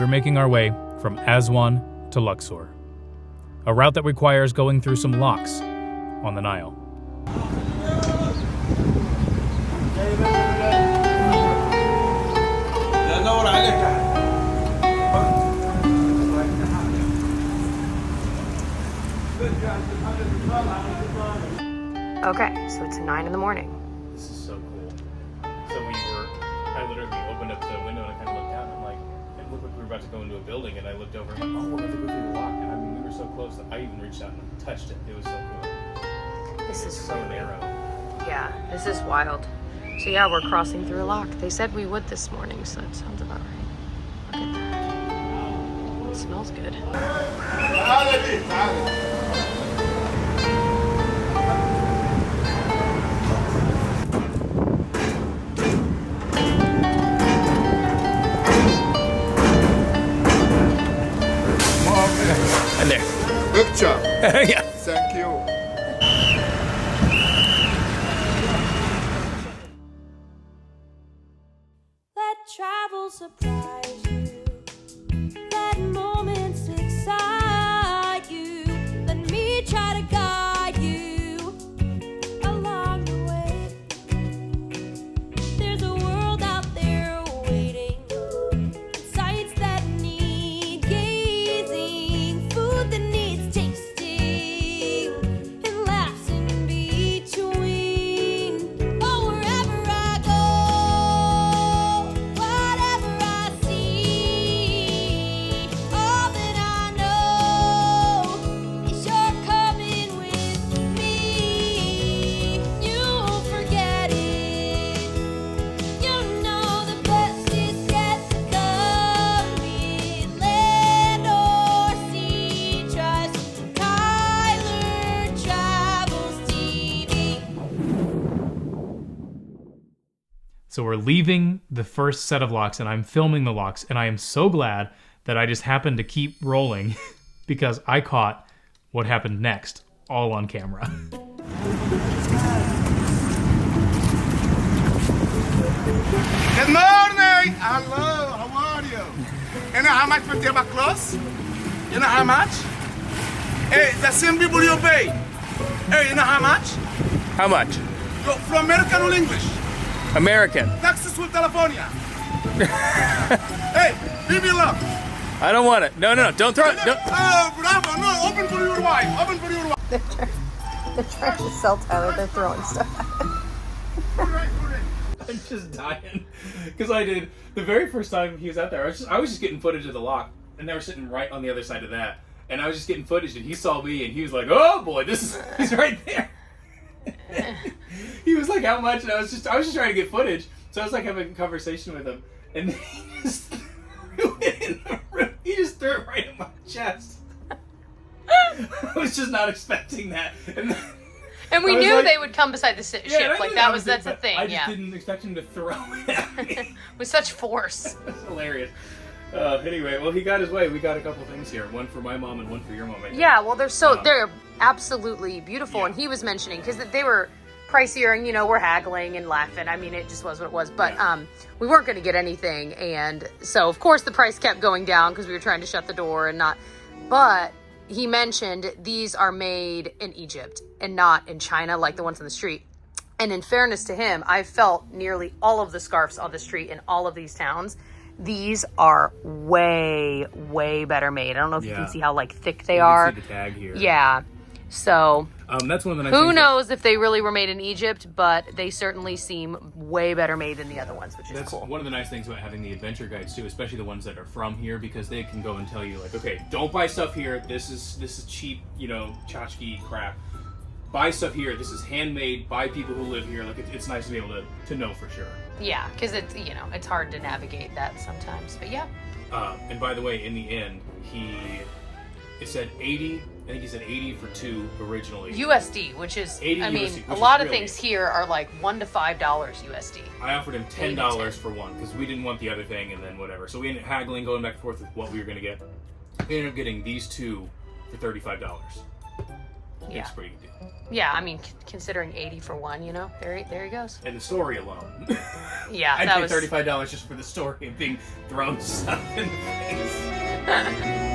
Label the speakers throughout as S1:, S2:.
S1: making our way from Aswan to Luxor, a route that requires going through some locks on the Nile.
S2: Okay, so it's 9 in the morning.
S1: This is so cool. So I literally opened up the window and I kind of looked out and I'm like, it looked like we were about to go into a building, and I looked over and I'm like, oh, we're going to go through the lock. And I mean, we were so close that I even reached out and touched it. It was so cool.
S2: This is
S1: so narrow.
S2: Yeah, this is wild. So yeah, we're crossing through a lock. They said we would this morning, so that sounds about right. Look at that. It smells good.
S1: And there.
S3: Good job.
S1: Yeah.
S3: Thank you.
S4: Let travel surprise you. Let moments excite you. Let me try to guide you along the way. There's a world out there waiting. Sights that need gazing. Food that needs tasting. And laughs in between. Oh, wherever I go. Whatever I see, all that I know is you're coming with me. You won't forget it. You know the best is yet to come. Be it land or sea, trust Tyler Travels TV.
S1: So we're leaving the first set of locks, and I'm filming the locks, and I am so glad that I just happened to keep rolling because I caught what happened next all on camera.
S3: Good morning. Hello. How are you? You know how much for tabaclos? You know how much? Hey, the same people you pay. Hey, you know how much?
S5: How much?
S3: Go from American or English?
S5: American.
S3: Texas with California. Hey, leave me alone.
S5: I don't want it. No, don't throw it. Don't.
S3: Oh, bravo. No, open for your wife. Open for your wife.
S2: They're trying to sell Tyler. They're throwing stuff at him.
S1: I'm just dying because I did the very first time he was out there. I was just getting footage of the lock, and they were sitting right on the other side of that, and I was just getting footage, and he saw me, and he was like, "Oh boy, he's right there." He was like, "How much?" And I was just trying to get footage, so I was like having a conversation with him, and then he just threw it in the room. He just threw it right in my chest. I was just not expecting that,
S2: And we
S1: I was
S2: knew
S1: like-
S2: they would come beside the ship.
S1: and I
S2: Like
S1: knew
S2: that's
S1: it,
S2: the
S1: but
S2: thing.
S1: I just
S2: Yeah,
S1: didn't expect him to throw it at me.
S2: with such force.
S1: That's hilarious. Anyway, well, he got his way. We got a couple things here. One for my mom and one for your mom, I think.
S2: Yeah, well, they're absolutely beautiful.
S1: Yeah.
S2: And he was mentioning because they were pricier, and we're haggling and laughing. I mean, it just was what it was. But we weren't going to get anything, and so of course the price kept going down because we were trying to shut the door and not. But he mentioned these are made in Egypt and not in China like the ones on the street. And in fairness to him, I felt nearly all of the scarves on the street in all of these towns. These are way, way better made. I don't know if you can see how thick they are.
S1: You can see the tag here.
S2: Yeah. So
S1: That's one of the nice
S2: who
S1: things
S2: knows if they really were made in Egypt, but they certainly seem way better made than the other ones, which is
S1: That's
S2: cool.
S1: one of the nice things about having the adventure guides too, especially the ones that are from here, because they can go and tell you okay, don't buy stuff here. This is cheap, tchotchke crap. Buy stuff here. This is handmade by people who live here. It's nice to be able to know for sure.
S2: Yeah, because it's hard to navigate that sometimes. But yeah.
S1: And by the way, in the end, it said 80. I think he said 80 for two originally.
S2: USD, which is,
S1: 80
S2: I mean,
S1: USD,
S2: a
S1: which
S2: lot
S1: is
S2: of
S1: really-
S2: things here are like $1 to $5 USD.
S1: I offered him $10 for one because we didn't want the other thing, and then whatever. So we ended up haggling, going back and forth with what we were going to get. We ended up getting these two for $35.
S2: Yeah.
S1: It's pretty good deal.
S2: Yeah, I mean, considering 80 for one, you know, there he goes.
S1: And the story alone.
S2: Yeah,
S1: I'd
S2: that
S1: pay
S2: was
S1: $35 just for the story of being thrown stuff in the face.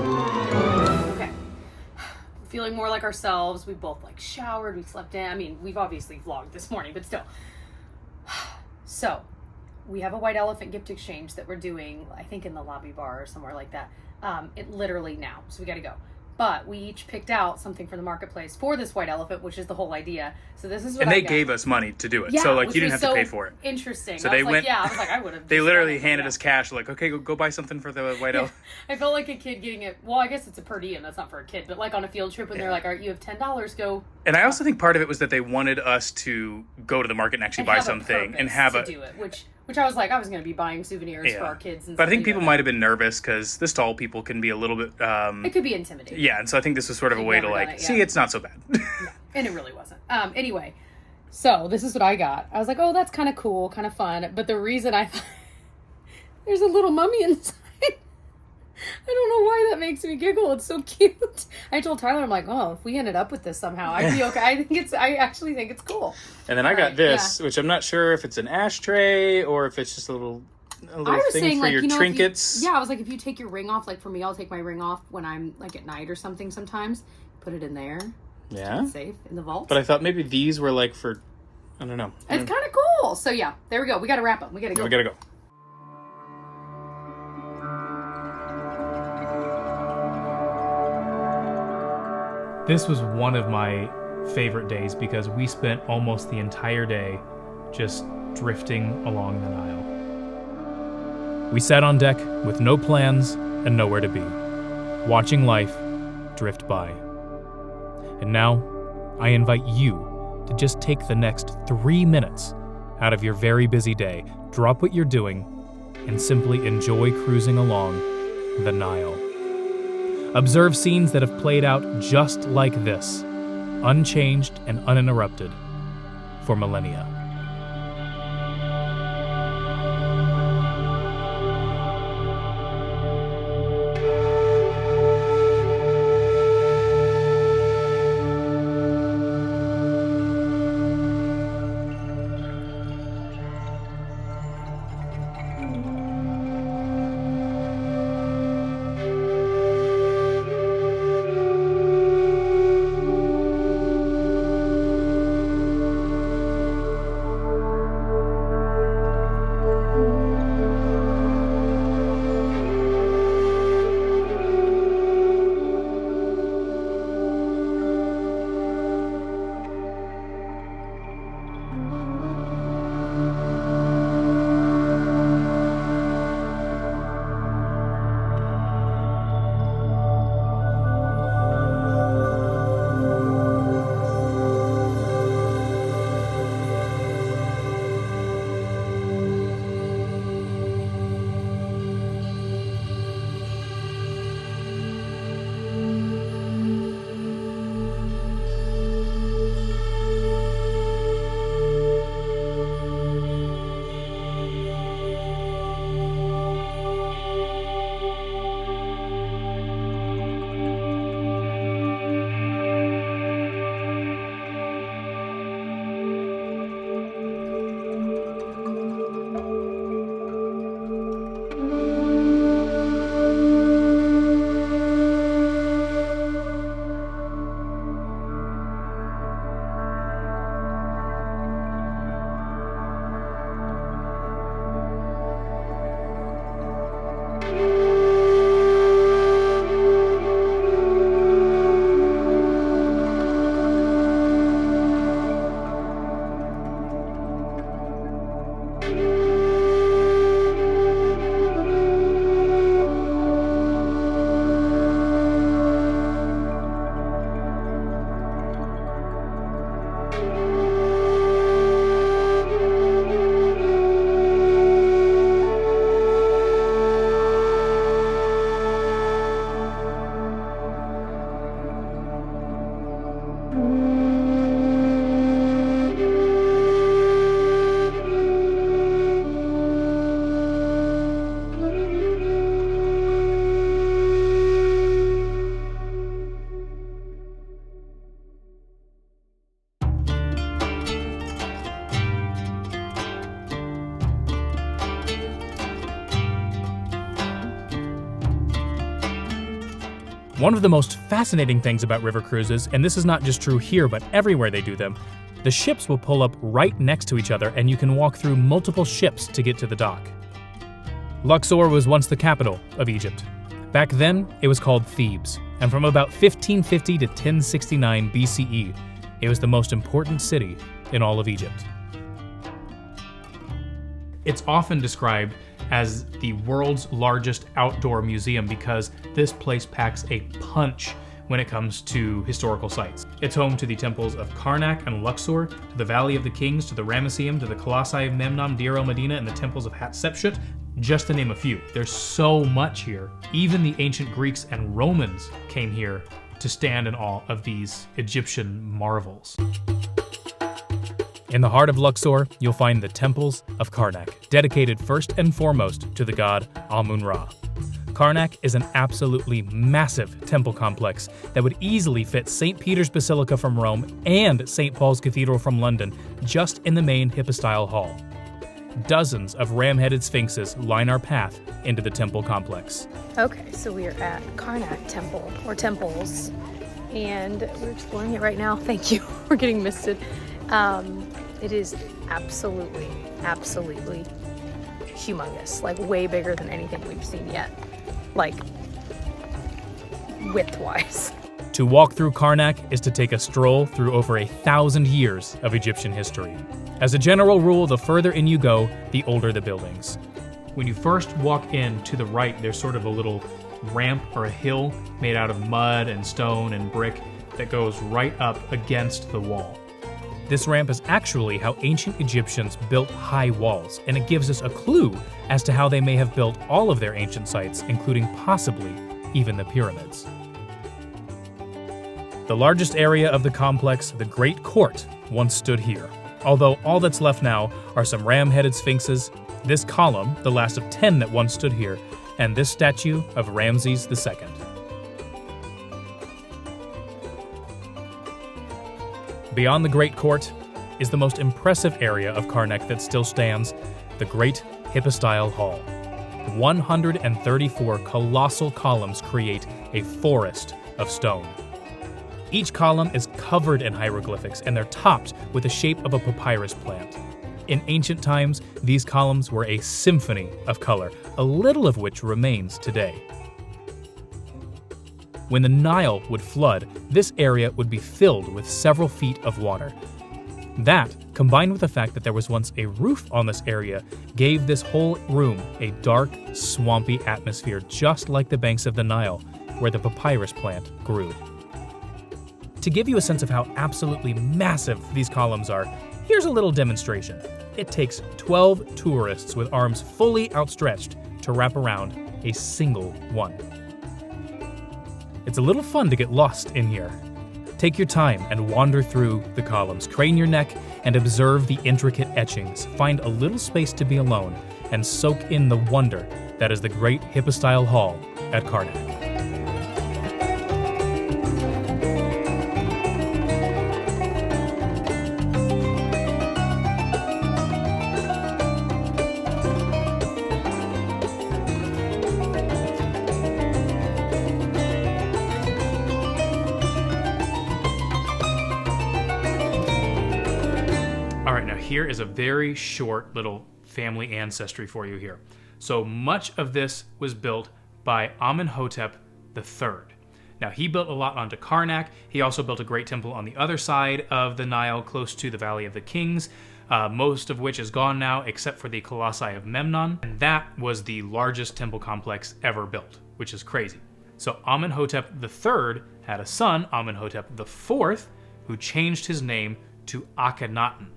S2: okay. Feeling more like ourselves. We both like showered. We slept in. I mean, we've obviously vlogged this morning, but still. So, we have a white elephant gift exchange that we're doing. I think in the lobby bar or somewhere like that. It literally now. So we got to go. But we each picked out something from the marketplace for this white elephant, which is the whole idea. So this is what
S5: And
S2: I
S5: they
S2: got.
S5: gave us money to do it.
S2: Yeah,
S5: So, like,
S2: which
S5: you didn't
S2: was
S5: have to
S2: so
S5: pay for it.
S2: Interesting.
S5: So
S2: I
S5: they
S2: was
S5: went.
S2: like, yeah, I was like, I would have.
S5: They literally handed us cash, like, okay, go buy something for the white elephant.
S2: I felt like a kid getting it. Well, I guess it's a per diem. That's not for a kid, but like on a field trip when they're like, "All right, you have $10. Go."
S5: And I also think part of it was that they wanted us to go to the market and actually
S2: And
S5: buy
S2: have a
S5: something and
S2: purpose
S5: have
S2: to
S5: a.
S2: do it, which I was like, I was going to be buying souvenirs for our kids. And
S5: But I
S2: stuff
S5: think
S2: like
S5: people
S2: that.
S5: might have been nervous because the stall people can be a little bit.
S2: It could be intimidating.
S5: Yeah, and so I think this was sort of a
S2: They've
S5: way to
S2: never done
S5: like,
S2: it,
S5: see,
S2: yeah.
S5: it's not so bad.
S2: And it really wasn't. Anyway, so this is what I got. I was like, oh, that's kind of cool, kind of fun. But the reason I thought there's a little mummy inside. I don't know why that makes me giggle. It's so cute. I told Tyler, I'm like, oh, if we ended up with this somehow, I'd be okay. I actually think it's cool.
S5: And then I got
S2: Right,
S5: this, which I'm not sure if it's an ashtray or if it's just a little
S2: I was
S5: thing
S2: saying,
S5: for
S2: like,
S5: your
S2: you know,
S5: trinkets.
S2: I was like, if you take your ring off, like for me, I'll take my ring off when I'm like at night or something sometimes. Put it in there.
S5: Yeah.
S2: It's safe in the vault.
S5: But I thought maybe these were like for, I don't know.
S2: It's kind of cool. So yeah, there we go. We got to wrap up. We got to go.
S5: We gotta go.
S6: This was one of my favorite days because we spent almost the entire day just drifting along the Nile. We sat on deck with no plans and nowhere to be, watching life drift by. And now, I invite you to just take the next 3 minutes out of your very busy day, drop what you're doing, and simply enjoy cruising along the Nile. Observe scenes that have played out just like this, unchanged and uninterrupted, for millennia. One of the most fascinating things about river cruises, and this is not just true here but everywhere they do them, the ships will pull up right next to each other and you can walk through multiple ships to get to the dock. Luxor was once the capital of Egypt. Back then, it was called Thebes, and from about 1550 to 1069 BCE, it was the most important city in all of Egypt. It's often described as the world's largest outdoor museum because this place packs a punch when it comes to historical sites. It's home to the temples of Karnak and Luxor, to the Valley of the Kings, to the Ramesseum, to the Colossi of Memnon, Deir el-Medina, and the temples of Hatshepsut, just to name a few. There's so much here. Even the ancient Greeks and Romans came here to stand in awe of these Egyptian marvels. In the heart of Luxor, you'll find the Temples of Karnak, dedicated first and foremost to the god Amun-Ra. Karnak is an absolutely massive temple complex that would easily fit St. Peter's Basilica from Rome and St. Paul's Cathedral from London just in the main hypostyle hall. Dozens of ram-headed sphinxes line our path into the temple complex.
S2: Okay, so we are at Karnak Temple, or Temples, and we're exploring it right now. Thank you. We're getting misted. It is absolutely humongous, like way bigger than anything we've seen yet, like width-wise.
S6: To walk through Karnak is to take a stroll through over 1,000 years of Egyptian history. As a general rule, the further in you go, the older the buildings. When you first walk in, to the right, there's sort of a little ramp or a hill made out of mud and stone and brick that goes right up against the wall. This ramp is actually how ancient Egyptians built high walls, and it gives us a clue as to how they may have built all of their ancient sites, including possibly even the pyramids. The largest area of the complex, the Great Court, once stood here. Although all that's left now are some ram-headed sphinxes, this column, the last of 10 that once stood here, and this statue of Ramses II. Beyond the Great Court is the most impressive area of Karnak that still stands, the Great Hypostyle Hall. 134 colossal columns create a forest of stone. Each column is covered in hieroglyphics, and they're topped with the shape of a papyrus plant. In ancient times, these columns were a symphony of color, a little of which remains today. When the Nile would flood, this area would be filled with several feet of water. That, combined with the fact that there was once a roof on this area, gave this whole room a dark, swampy atmosphere, just like the banks of the Nile, where the papyrus plant grew. To give you a sense of how absolutely massive these columns are, here's a little demonstration. It takes 12 tourists with arms fully outstretched to wrap around a single one. It's a little fun to get lost in here. Take your time and wander through the columns, crane your neck, and observe the intricate etchings. Find a little space to be alone and soak in the wonder that is the Great Hypostyle Hall at Karnak. Here is a very short little family ancestry for you here. So much of this was built by Amenhotep III. Now, he built a lot onto Karnak. He also built a great temple on the other side of the Nile, close to the Valley of the Kings, most of which is gone now, except for the Colossi of Memnon. And that was the largest temple complex ever built, which is crazy. So Amenhotep III had a son, Amenhotep IV, who changed his name to Akhenaten.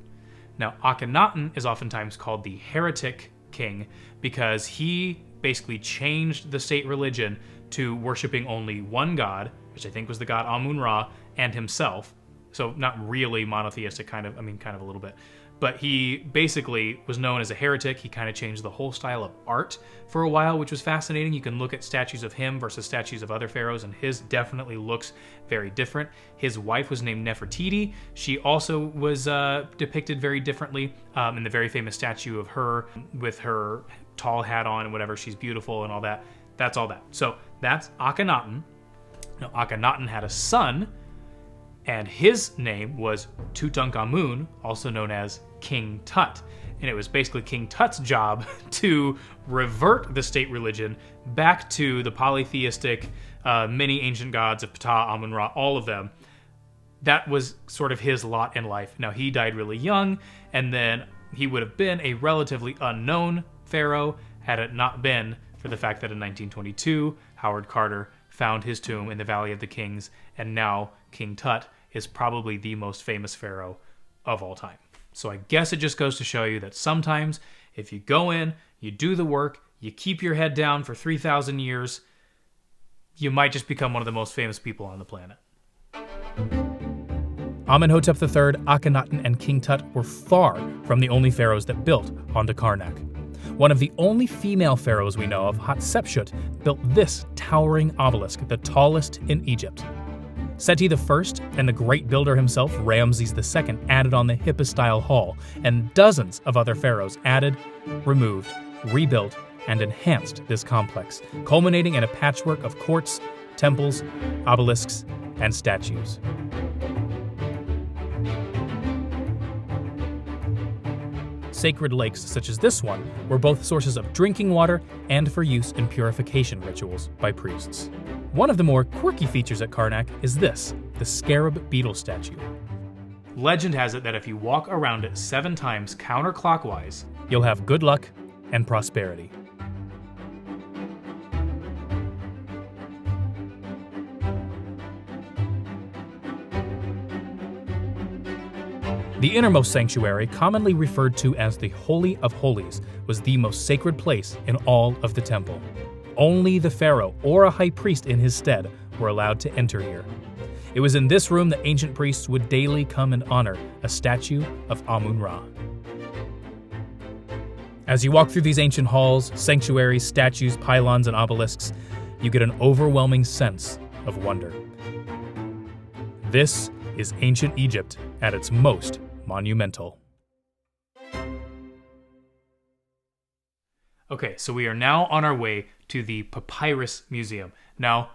S6: Now, Akhenaten is oftentimes called the heretic king because he basically changed the state religion to worshiping only one god, which I think was the god Amun-Ra, and himself. So not really monotheistic, kind of a little bit. But he basically was known as a heretic. He kind of changed the whole style of art for a while, which was fascinating. You can look at statues of him versus statues of other pharaohs, and his definitely looks very different. His wife was named Nefertiti. She also was depicted very differently in the very famous statue of her with her tall hat on and whatever. She's beautiful and all that. That's all that. So that's Akhenaten. Now, Akhenaten had a son, and his name was Tutankhamun, also known as King Tut. And it was basically King Tut's job to revert the state religion back to the polytheistic many ancient gods of Ptah, Amun-Ra, all of them. That was sort of his lot in life. Now, he died really young, and then he would have been a relatively unknown pharaoh had it not been for the fact that in 1922, Howard Carter found his tomb in the Valley of the Kings, and now King Tut is probably the most famous pharaoh of all time. So I guess it just goes to show you that sometimes if you go in, you do the work, you keep your head down for 3,000 years, you might just become one of the most famous people on the planet. Amenhotep III, Akhenaten, and King Tut were far from the only pharaohs that built onto Karnak. One of the only female pharaohs we know of, Hatshepsut, built this towering obelisk, the tallest in Egypt. Seti I and the great builder himself, Ramses II, added on the hypostyle hall, and dozens of other pharaohs added, removed, rebuilt, and enhanced this complex, culminating in a patchwork of courts, temples, obelisks, and statues. Sacred lakes such as this one were both sources of drinking water and for use in purification rituals by priests. One of the more quirky features at Karnak is this, the scarab beetle statue. Legend has it that if you walk around it 7 times counterclockwise, you'll have good luck and prosperity. The innermost sanctuary, commonly referred to as the Holy of Holies, was the most sacred place in all of the temple. Only the pharaoh or a high priest in his stead were allowed to enter here. It was in this room that ancient priests would daily come and honor a statue of Amun-Ra. As you walk through these ancient halls, sanctuaries, statues, pylons, and obelisks, you get an overwhelming sense of wonder. This is ancient Egypt at its most monumental. Okay, so we are now on our way to the Papyrus Museum. Now,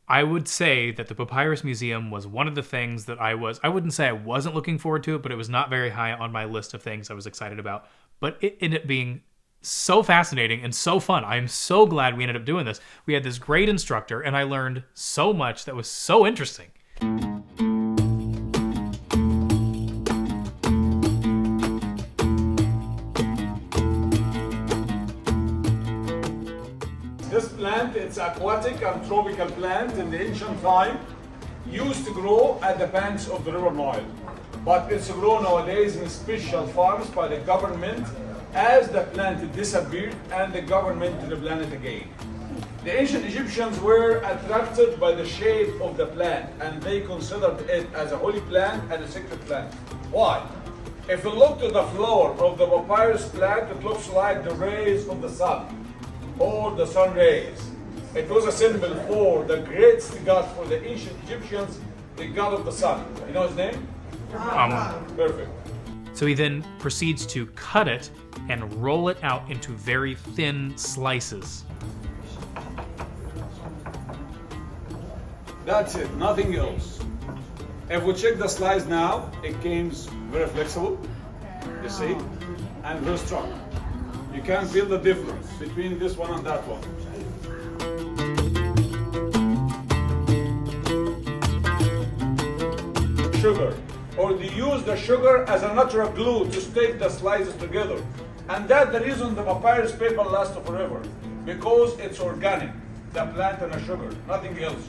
S6: I would say that the Papyrus Museum was one of the things that I wouldn't say I wasn't looking forward to it, but it was not very high on my list of things I was excited about. But it ended up being so fascinating and so fun. I'm so glad we ended up doing this. We had this great instructor, and I learned so much that was so interesting.
S7: This plant, it's aquatic and tropical plant in the ancient time, used to grow at the banks of the river Nile. But it's grown nowadays in special farms by the government as the plant disappeared and the government replanted it again. The ancient Egyptians were attracted by the shape of the plant and they considered it as a holy plant and a sacred plant. Why? If you look to the flower of the papyrus plant, it looks like the rays of the sun, or the sun rays. It was a symbol for the greatest god for the ancient Egyptians, the god of the sun. You know his name? Perfect.
S6: So he then proceeds to cut it and roll it out into very thin slices.
S7: That's it, nothing else. If we check the slice now, it comes very flexible, you see, and very strong. You can feel the difference between this one and that one. Sugar, or they use the sugar as a natural glue to stick the slices together. And that's the reason the papyrus paper lasts forever, because it's organic, the plant and the sugar, nothing else.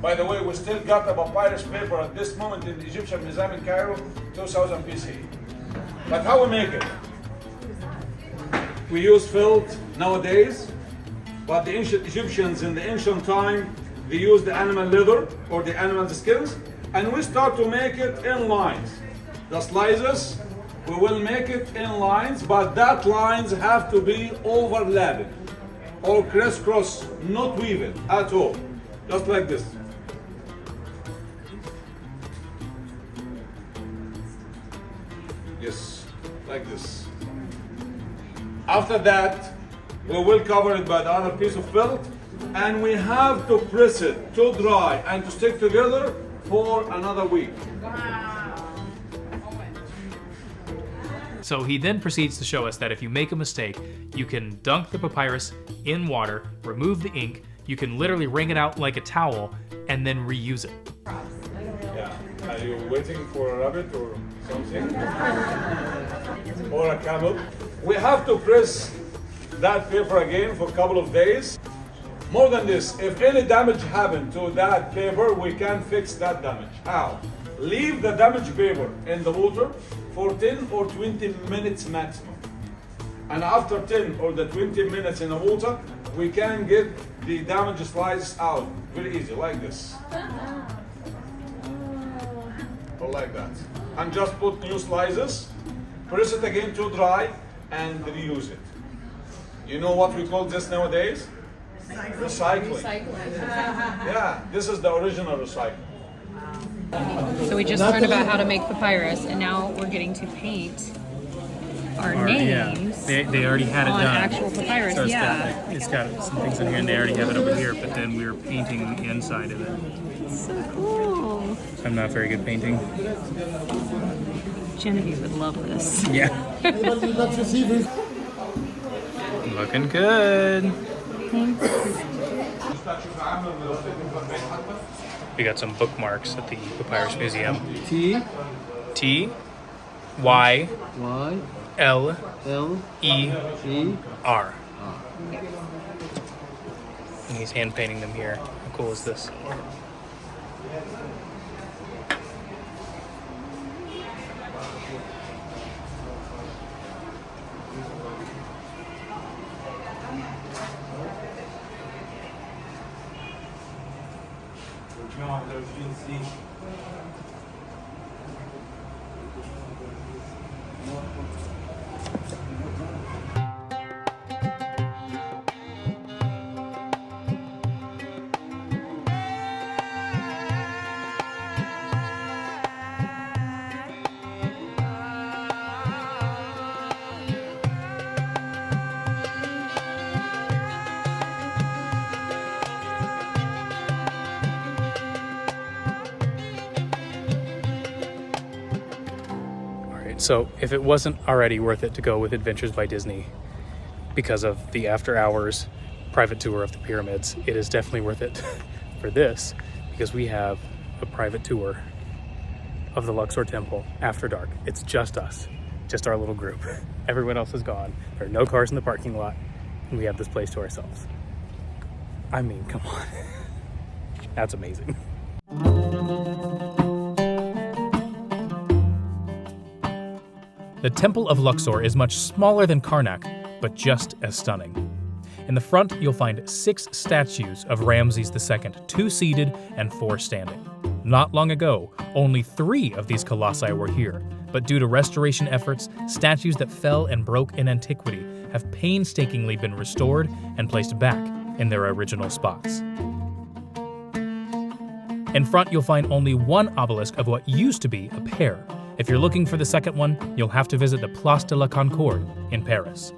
S7: By the way, we still got the papyrus paper at this moment in the Egyptian Museum in Cairo, 2000 BC. But how we make it? We use felt nowadays, but the ancient Egyptians in the ancient time, they used the animal leather or the animal skins, and we start to make it in lines. The slices, we will make it in lines, but that lines have to be overlapping or crisscross, not weaving at all, just like this. Yes, like this. After that, we will cover it by the other piece of felt, and we have to press it to dry and to stick together for another week.
S6: So he then proceeds to show us that if you make a mistake, you can dunk the papyrus in water, remove the ink, you can literally wring it out like a towel, and then reuse it.
S7: Yeah. Are you waiting for a rabbit or something? Or a camel? We have to press that paper again for a couple of days. More than this, if any damage happened to that paper, we can fix that damage. How? Leave the damaged paper in the water for 10 or 20 minutes maximum. And after 10 or the 20 minutes in the water, we can get the damaged slices out. Very easy, like this. Or like that. And just put new slices, press it again to dry, and reuse it. You know what we call this nowadays? Recycling. Yeah, this is the original recycling.
S2: So we just learned about how to make papyrus, and now we're getting to paint our names.
S6: They already had it
S2: on
S6: done.
S2: actual papyrus.
S6: So
S2: Yeah.
S6: it's got some things in here, and they already have it over here. But then we were painting the inside of it.
S2: So cool.
S6: I'm not very good painting.
S2: Genevieve would love this.
S6: Yeah. Looking good. We got some bookmarks at the Papyrus Museum.
S8: T
S6: Y
S8: Y
S6: L
S8: L
S6: E
S8: E
S6: R. And he's hand painting them here. How cool is this? So if it wasn't already worth it to go with Adventures by Disney because of the after hours private tour of the pyramids, it is definitely worth it for this, because we have a private tour of the Luxor Temple after dark. It's just us, just our little group. Everyone else is gone. There are no cars in the parking lot, and we have this place to ourselves. I mean, come on. That's amazing. The Temple of Luxor is much smaller than Karnak, but just as stunning. In the front, you'll find 6 statues of Ramses II, 2 seated and 4 standing. Not long ago, only 3 of these colossi were here, but due to restoration efforts, statues that fell and broke in antiquity have painstakingly been restored and placed back in their original spots. In front, you'll find only 1 obelisk of what used to be a pair. If you're looking for the second one, you'll have to visit the Place de la Concorde in Paris.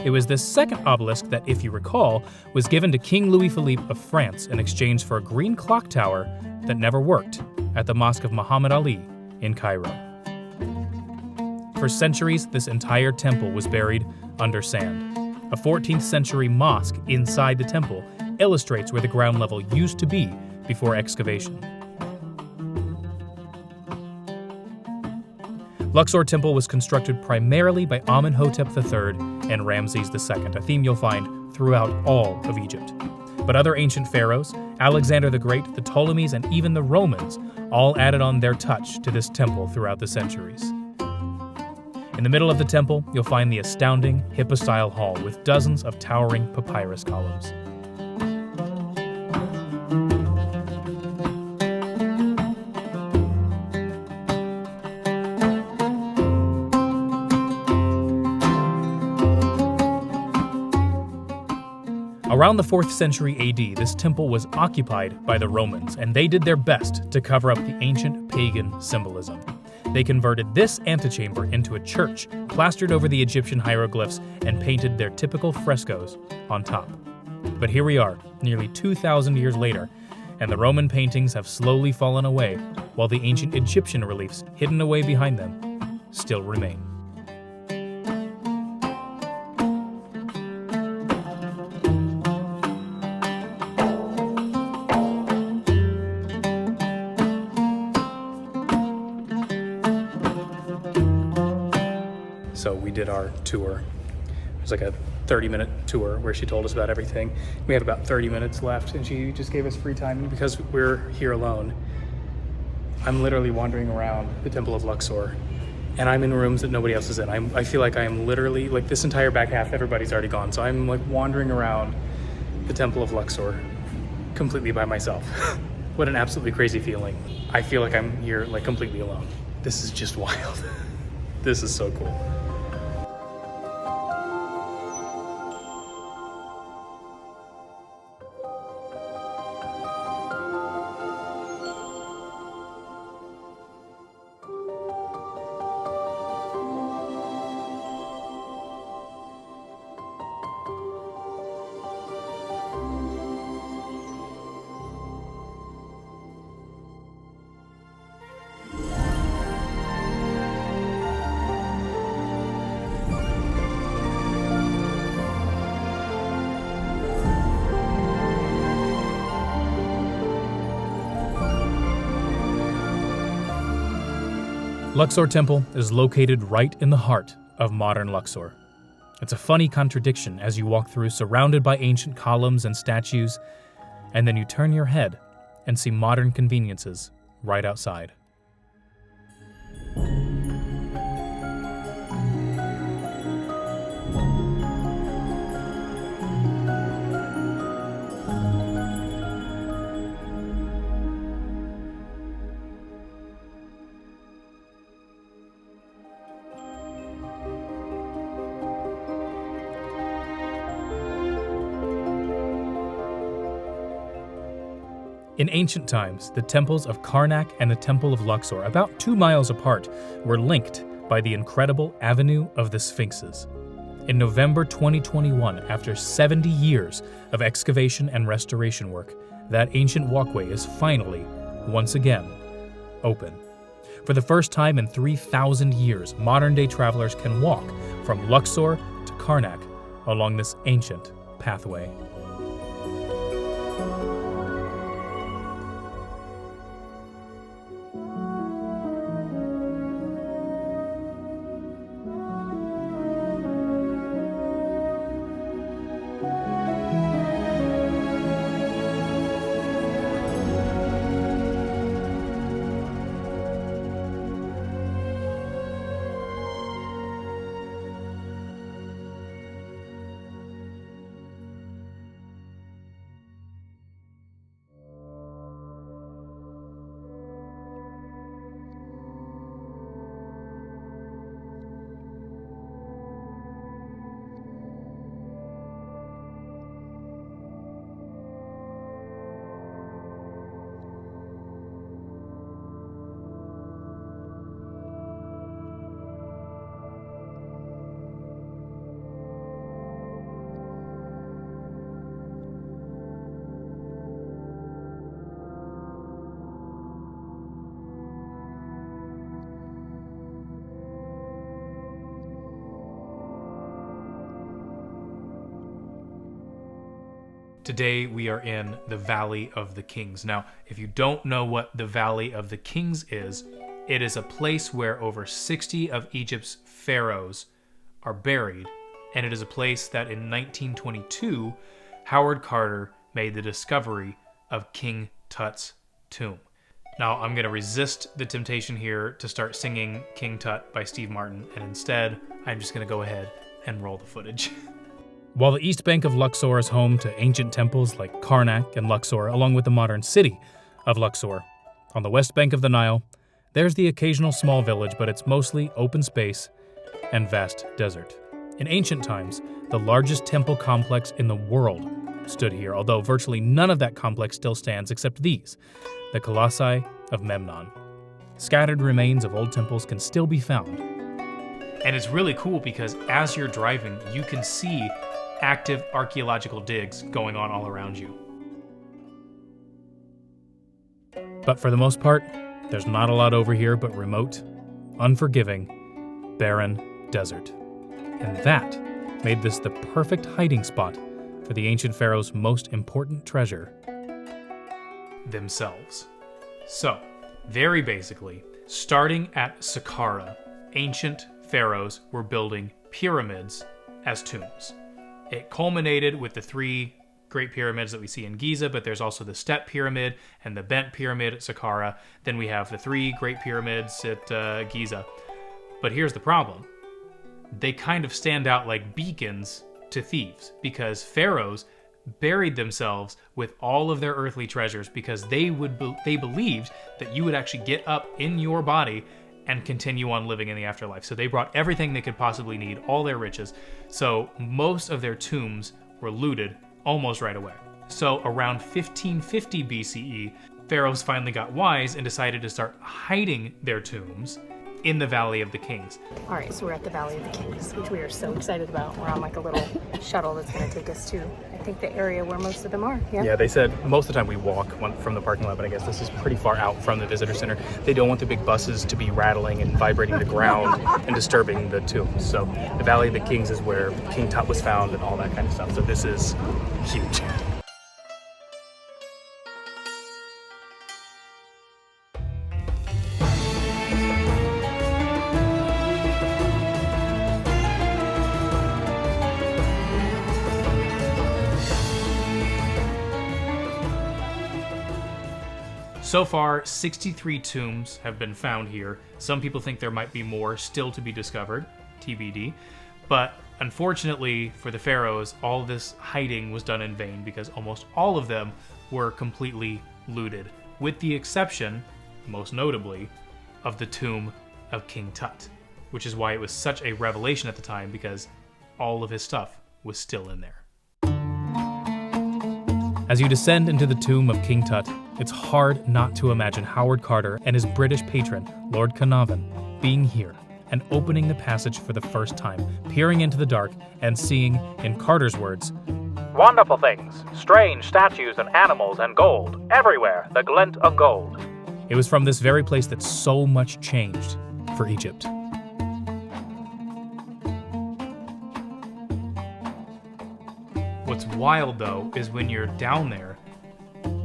S6: It was this second obelisk that, if you recall, was given to King Louis Philippe of France in exchange for a green clock tower that never worked at the Mosque of Muhammad Ali in Cairo. For centuries, this entire temple was buried under sand. A 14th century mosque inside the temple illustrates where the ground level used to be before excavation. Luxor Temple was constructed primarily by Amenhotep III and Ramses II, a theme you'll find throughout all of Egypt. But other ancient pharaohs, Alexander the Great, the Ptolemies, and even the Romans, all added on their touch to this temple throughout the centuries. In the middle of the temple, you'll find the astounding Hippo-style hall with dozens of towering papyrus columns. Around the 4th century AD, this temple was occupied by the Romans, and they did their best to cover up the ancient pagan symbolism. They converted this antechamber into a church, plastered over the Egyptian hieroglyphs, and painted their typical frescoes on top. But here we are, nearly 2,000 years later, and the Roman paintings have slowly fallen away, while the ancient Egyptian reliefs hidden away behind them still remain.
S5: So we did our tour. It was like a 30-minute tour where she told us about everything. We have about 30 minutes left, and she just gave us free time because we're here alone. I'm literally wandering around the Temple of Luxor, and I'm in rooms that nobody else is in. I feel like I am literally, like this entire back half, everybody's already gone. So I'm like wandering around the Temple of Luxor completely by myself. What an absolutely crazy feeling. I feel like I'm here like completely alone. This is just wild. This is so cool.
S6: Luxor Temple is located right in the heart of modern Luxor. It's a funny contradiction as you walk through surrounded by ancient columns and statues, and then you turn your head and see modern conveniences right outside. In ancient times, the temples of Karnak and the Temple of Luxor, about 2 miles apart, were linked by the incredible Avenue of the Sphinxes. In November 2021, after 70 years of excavation and restoration work, that ancient walkway is finally, once again, open. For the first time in 3,000 years, modern-day travelers can walk from Luxor to Karnak along this ancient pathway. Today we are in the Valley of the Kings. Now, if you don't know what the Valley of the Kings is, it is a place where over 60 of Egypt's pharaohs are buried, and it is a place that in 1922, Howard Carter made the discovery of King Tut's tomb. Now, I'm going to resist the temptation here to start singing King Tut by Steve Martin, and instead, I'm just going to go ahead and roll the footage. While the east bank of Luxor is home to ancient temples like Karnak and Luxor, along with the modern city of Luxor, on the west bank of the Nile, there's the occasional small village, but it's mostly open space and vast desert. In ancient times, the largest temple complex in the world stood here, although virtually none of that complex still stands except these, the Colossi of Memnon. Scattered remains of old temples can still be found. And it's really cool because as you're driving, you can see active archaeological digs going on all around you. But for the most part, there's not a lot over here but remote, unforgiving, barren desert. And that made this the perfect hiding spot for the ancient pharaoh's most important treasure, themselves. So, very basically, starting at Saqqara, ancient pharaohs were building pyramids as tombs. It culminated with the 3 Great Pyramids that we see in Giza, but there's also the Step Pyramid and the Bent Pyramid at Saqqara. Then we have the 3 Great Pyramids at Giza. But here's the problem. They kind of stand out like beacons to thieves, because pharaohs buried themselves with all of their earthly treasures because they believed that you would actually get up in your body and continue on living in the afterlife. So they brought everything they could possibly need, all their riches. So most of their tombs were looted almost right away. So around 1550 BCE, pharaohs finally got wise and decided to start hiding their tombs in the Valley of the Kings.
S2: All right, so we're at the Valley of the Kings, which we are so excited about. We're on like a little shuttle that's going to take us to, I think, the area where most of them are.
S5: Yeah, they said most of the time we walk from the parking lot, but I guess this is pretty far out from the visitor center. They don't want the big buses to be rattling and vibrating the ground and disturbing the tombs. So the Valley of the Kings is where King Tut was found and all that kind of stuff. So this is huge.
S6: So far, 63 tombs have been found here. Some people think there might be more still to be discovered, TBD. But unfortunately for the pharaohs, all this hiding was done in vain because almost all of them were completely looted, with the exception, most notably, of the tomb of King Tut, which is why it was such a revelation at the time, because all of his stuff was still in there.
S5: As you descend into the tomb of King Tut, it's hard not to imagine Howard Carter and his British patron, Lord Carnarvon, being here and opening the passage for the first time, peering into the dark and seeing, in Carter's words,
S8: "Wonderful things, strange statues and animals and gold, everywhere the glint of gold."
S5: It was from this very place that so much changed for Egypt.
S6: What's wild, though, is when you're down there,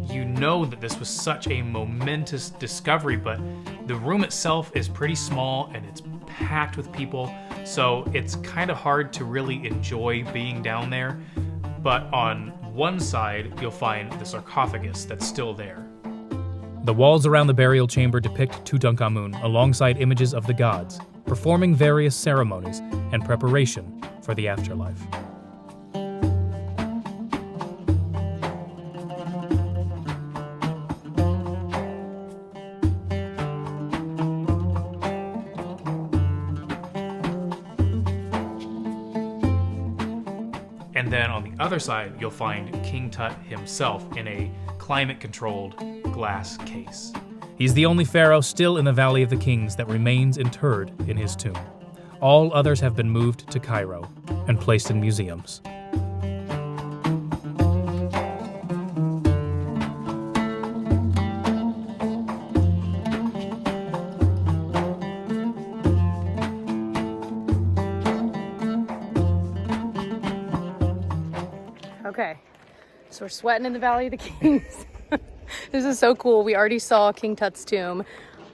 S6: you know that this was such a momentous discovery, but the room itself is pretty small and it's packed with people, so it's kind of hard to really enjoy being down there. But on one side, you'll find the sarcophagus that's still there.
S5: The walls around the burial chamber depict Tutankhamun alongside images of the gods, performing various ceremonies and preparation for the afterlife.
S6: And then on the other side, you'll find King Tut himself in a climate-controlled glass case.
S5: He's the only pharaoh still in the Valley of the Kings that remains interred in his tomb. All others have been moved to Cairo and placed in museums.
S2: Okay, so we're sweating in the Valley of the Kings. This is so cool. We already saw King Tut's tomb,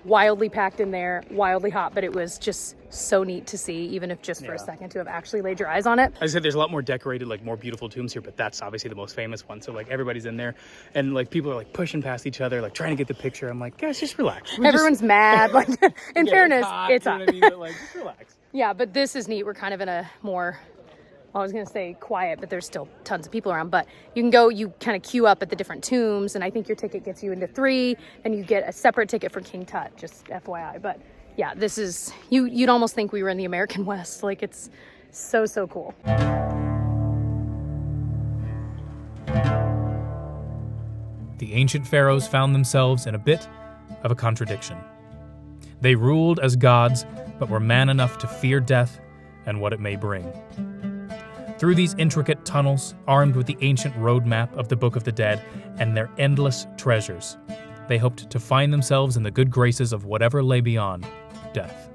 S2: wildly packed in there, wildly hot, but it was just so neat to see, even if just for a second, to have actually laid your eyes on it.
S5: I said there's a lot more decorated, like more beautiful tombs here, but that's obviously the most famous one. So like everybody's in there and like people are like pushing past each other, like trying to get the picture. I'm like, guys, just relax.
S2: Everyone's mad. Like, in fairness, it's hot.
S5: You know what I mean? But like, just relax.
S2: Yeah, but this is neat. We're kind of in a more, I was going to say quiet, but there's still tons of people around. But you can go, you kind of queue up at the different tombs, and I think your ticket gets you into 3, and you get a separate ticket for King Tut, just FYI. But yeah, this is, you'd almost think we were in the American West. Like, it's so, so cool.
S5: The ancient pharaohs found themselves in a bit of a contradiction. They ruled as gods, but were man enough to fear death and what it may bring.
S6: Through these intricate tunnels, armed with the ancient roadmap of the Book of the Dead and their endless treasures, they hoped to find themselves in the good graces of whatever lay beyond death.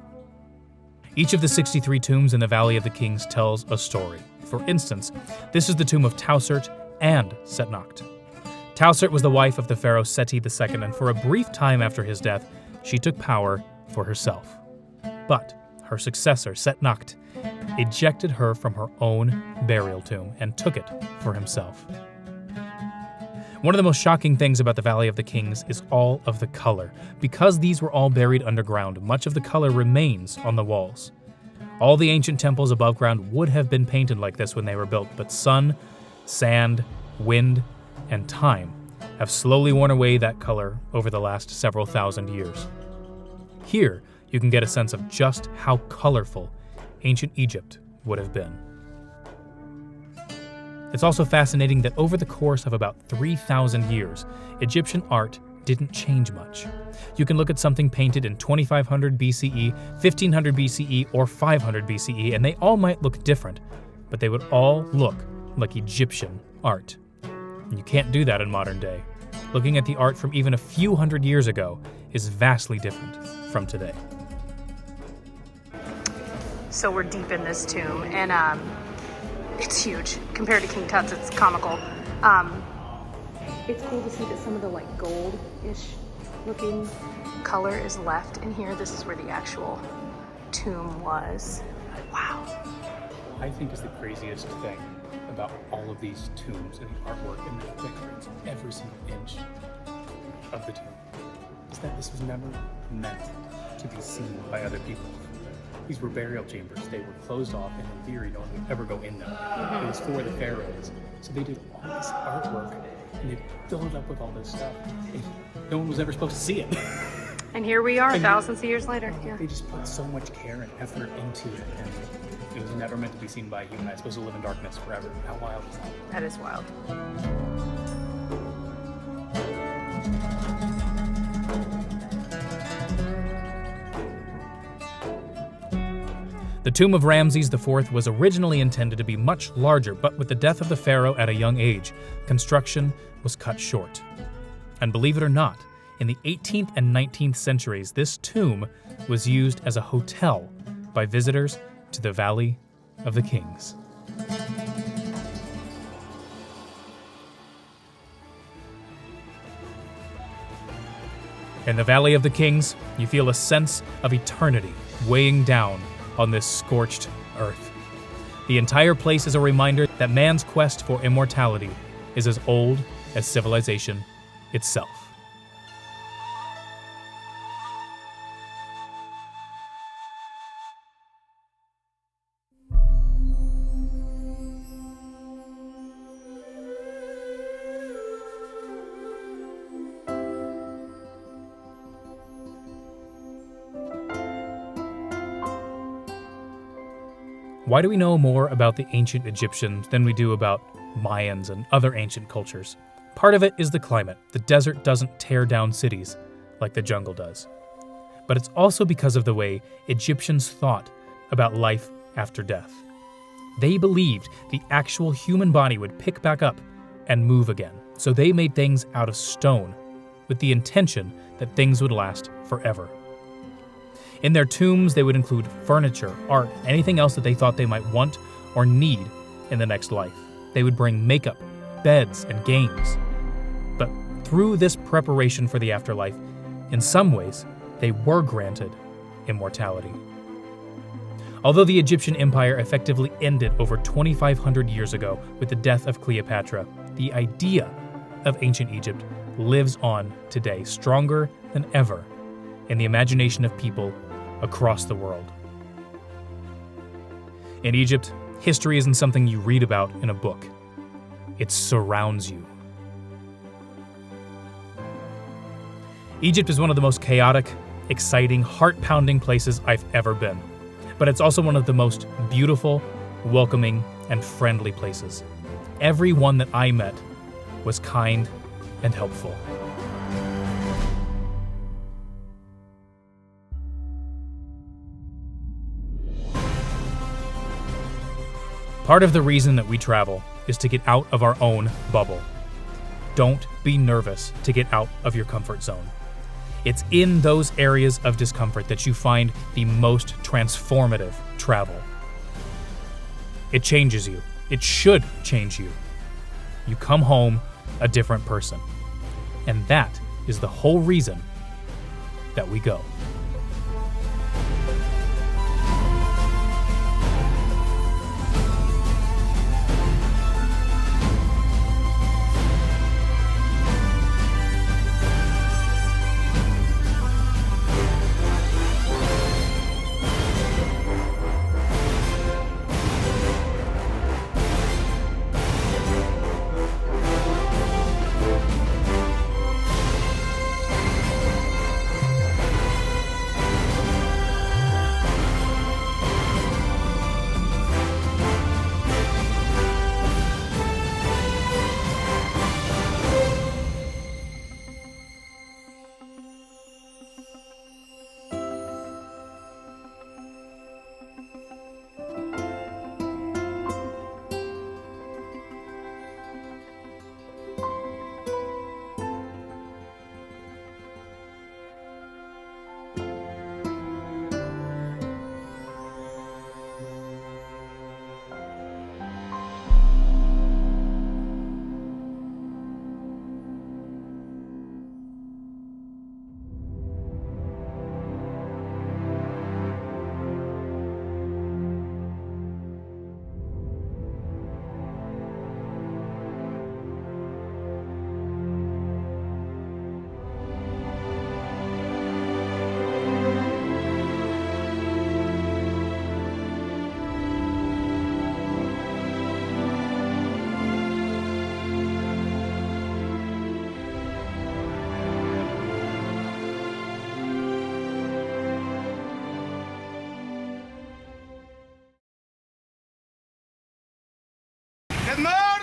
S6: Each of the 63 tombs in the Valley of the Kings tells a story. For instance, this is the tomb of Tausert and Setnacht. Tausert was the wife of the pharaoh Seti II, and for a brief time after his death, she took power for herself. But her successor, Setnacht, ejected her from her own burial tomb and took it for himself. One of the most shocking things about the Valley of the Kings is all of the color. Because these were all buried underground, much of the color remains on the walls. All the ancient temples above ground would have been painted like this when they were built, but sun, sand, wind, and time have slowly worn away that color over the last several thousand years. Here, you can get a sense of just how colorful ancient Egypt would have been. It's also fascinating that over the course of about 3,000 years, Egyptian art didn't change much. You can look at something painted in 2500 BCE, 1500 BCE, or 500 BCE, and they all might look different, but they would all look like Egyptian art. And you can't do that in modern day. Looking at the art from even a few hundred years ago is vastly different from today.
S2: So we're deep in this tomb, and it's huge. Compared to King Tut's, it's comical. It's cool to see that some of the like gold-ish looking color is left in here. This is where the actual tomb was. Wow.
S5: I think is the craziest thing about all of these tombs and the artwork and the decorations, every single inch of the tomb, is that this was never meant to be seen by other people. These were burial chambers. They were closed off, and in theory, no one would ever go in them. It was for the pharaohs. So they did all this artwork, and they filled it up with all this stuff. And no one was ever supposed to see it.
S2: And here we are, thousands of years later. Yeah.
S5: They just put so much care and effort into it, and it was never meant to be seen by a human. It's supposed to live in darkness forever. How wild is that?
S2: That is wild.
S6: The tomb of Ramses IV was originally intended to be much larger, but with the death of the pharaoh at a young age, construction was cut short. And believe it or not, in the 18th and 19th centuries, this tomb was used as a hotel by visitors to the Valley of the Kings. In the Valley of the Kings, you feel a sense of eternity weighing down on this scorched earth. The entire place is a reminder that man's quest for immortality is as old as civilization itself. Why do we know more about the ancient Egyptians than we do about Mayans and other ancient cultures? Part of it is the climate. The desert doesn't tear down cities like the jungle does. But it's also because of the way Egyptians thought about life after death. They believed the actual human body would pick back up and move again. So they made things out of stone with the intention that things would last forever. In their tombs, they would include furniture, art, anything else that they thought they might want or need in the next life. They would bring makeup, beds, and games. But through this preparation for the afterlife, in some ways, they were granted immortality. Although the Egyptian Empire effectively ended over 2,500 years ago with the death of Cleopatra, the idea of ancient Egypt lives on today, stronger than ever in the imagination of people across the world. In Egypt, history isn't something you read about in a book. It surrounds you. Egypt is one of the most chaotic, exciting, heart-pounding places I've ever been. But it's also one of the most beautiful, welcoming, and friendly places. Everyone that I met was kind and helpful. Part of the reason that we travel is to get out of our own bubble. Don't be nervous to get out of your comfort zone. It's in those areas of discomfort that you find the most transformative travel. It changes you. It should change you. You come home a different person. And that is the whole reason that we go.
S3: Good morning.